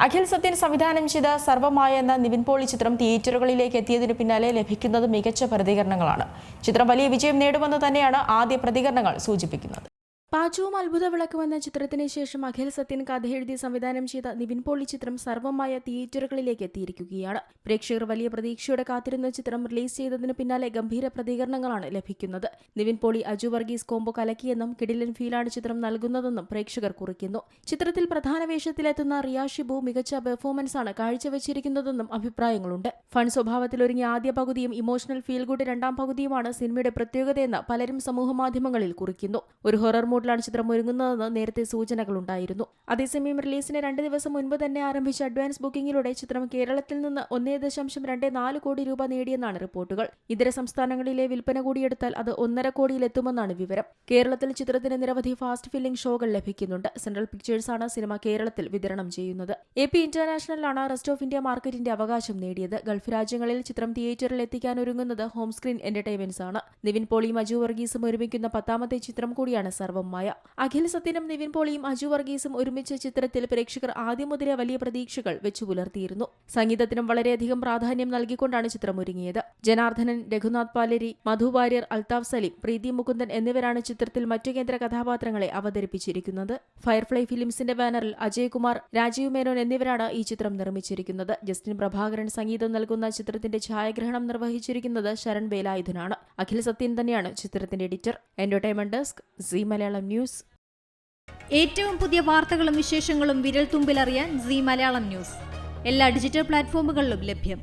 അഖിൽ സത്യൻ സംവിധാനം ചെയ്ത സർവമായ എന്ന നിവിൻ പോളി ചിത്രം തിയേറ്ററുകളിലേക്ക് എത്തിയതിനു പിന്നാലെ ലഭിക്കുന്നത് മികച്ച പ്രതികരണങ്ങളാണ്. ചിത്രം വലിയ വിജയം നേടുമെന്ന് തന്നെയാണ് ആദ്യ പ്രതികരണങ്ങൾ സൂചിപ്പിക്കുന്നത്. പാചകവും അത്ഭുത വിളക്കും എന്ന ചിത്രത്തിന് ശേഷം അഖിൽ സത്യൻ കഥയെഴുതി സംവിധാനം ചെയ്ത നിവിൻ പോളി ചിത്രം സർവമായ തിയേറ്ററുകളിലേക്ക് എത്തിയിരിക്കുകയാണ്. പ്രേക്ഷകർ വലിയ പ്രതീക്ഷയോടെ കാത്തിരുന്ന ചിത്രം റിലീസ് ചെയ്തതിന് പിന്നാലെ ഗംഭീര പ്രതികരണങ്ങളാണ് ലഭിക്കുന്നത്. നിവിൻ പോളി അജു വർഗീസ് കോംബോ കലക്കിയെന്നും കിടിലൻ ഫീലാണ് ചിത്രം നൽകുന്നതെന്നും പ്രേക്ഷകർ കുറിക്കുന്നു. ചിത്രത്തിൽ പ്രധാന വേഷത്തിലെത്തുന്ന റിയ ഷിബു മികച്ച പെർഫോമൻസാണ് കാഴ്ചവെച്ചിരിക്കുന്നതെന്നും അഭിപ്രായങ്ങളുണ്ട്. ഫൺ സ്വഭാവത്തിലൊരുങ്ങിയ ആദ്യ പകുതിയും ഇമോഷണൽ ഫീൽ ഗുഡ് രണ്ടാം പകുതിയുമാണ് സിനിമയുടെ പ്രത്യേകതയെന്ന് പലരും സമൂഹമാധ്യമങ്ങളിൽ കുറിക്കുന്നു. ഒരു ഹൊറർ ാണ് ചിത്രം ഒരുങ്ങുന്നതെന്ന് നേരത്തെ സൂചനകളുണ്ടായിരുന്നു. അതേസമയം റിലീസിന് 2 ദിവസം മുൻപ് തന്നെ ആരംഭിച്ച അഡ്വാൻസ് ബുക്കിംഗിലൂടെ ചിത്രം കേരളത്തിൽ നിന്ന് 1.24 കോടി രൂപ നേടിയെന്നാണ് റിപ്പോർട്ടുകൾ. ഇതര സംസ്ഥാനങ്ങളിലെ വിൽപ്പന കൂടിയെടുത്താൽ അത് 1.5 കോടിയിലെത്തുമെന്നാണ് വിവരം. കേരളത്തിൽ ചിത്രത്തിന് നിരവധി ഫാസ്റ്റ് ഫില്ലിംഗ് ഷോകൾ ലഭിക്കുന്നുണ്ട്. സെൻട്രൽ പിക്ചേഴ്സാണ് സിനിമ കേരളത്തിൽ വിതരണം ചെയ്യുന്നത്. AP ഇന്റർനാഷണലാണ് റെസ്റ്റ് ഓഫ് ഇന്ത്യ മാർക്കറ്റിന്റെ അവകാശം നേടിയത്. ഗൾഫ് രാജ്യങ്ങളിൽ ചിത്രം തിയേറ്ററിൽ എത്തിക്കാനൊരുങ്ങുന്നത് ഹോം സ്ക്രീൻ എന്റർടൈൻമെന്റ്സ് ആണ്. നിവിൻ പോളിയും അജു വർഗീസും ഒരുമിക്കുന്ന 10ാമത്തെ ചിത്രം കൂടിയാണ് സർവമായ. അഖിൽ സത്യനും നിവിൻ പോളിയും അജു വർഗീസും ഒരുമിച്ച ചിത്രത്തിൽ പ്രേക്ഷകർ ആദ്യം മുതലേ വലിയ പ്രതീക്ഷകൾ വെച്ചു പുലർത്തിയിരുന്നു. സംഗീതത്തിനും വളരെയധികം പ്രാധാന്യം നൽകിക്കൊണ്ടാണ് ചിത്രം ഒരുങ്ങിയത്. ജനാർദ്ദനൻ, രഘുനാഥ് പാലേരി, മധു വാര്യർ, അൽതാഫ് സലീം, പ്രീതി മുകുന്ദൻ എന്നിവരാണ് ചിത്രത്തിൽ മറ്റു കേന്ദ്ര കഥാപാത്രങ്ങളെ അവതരിപ്പിച്ചിരിക്കുന്നത്. ഫയർഫ്ലൈ ഫിലിംസിന്റെ ബാനറിൽ അജയ് കുമാർ, രാജീവ് മേനോൻ എന്നിവരാണ് ഈ ചിത്രം നിർമ്മിച്ചിരിക്കുന്നത്. ജസ്റ്റിൻ പ്രഭാകരൻ സംഗീതം നൽകുന്ന ചിത്രത്തിന്റെ ഛായാഗ്രഹണം നിർവഹിച്ചിരിക്കുന്നത് ശരൺ വേലായുധനാണ്. അഖിൽ സത്യൻ തന്നെയാണ് ചിത്രത്തിന്റെ editor. Entertainment desk, Zee Malayalam news. ഏറ്റവും പുതിയ വാർത്തകളും വിശേഷങ്ങളും വിരൽ തുമ്പിലറിയാൻ സീ മലയാളം ന്യൂസ് എല്ലാ ഡിജിറ്റൽ പ്ലാറ്റ്ഫോമുകളിലും ലഭ്യം.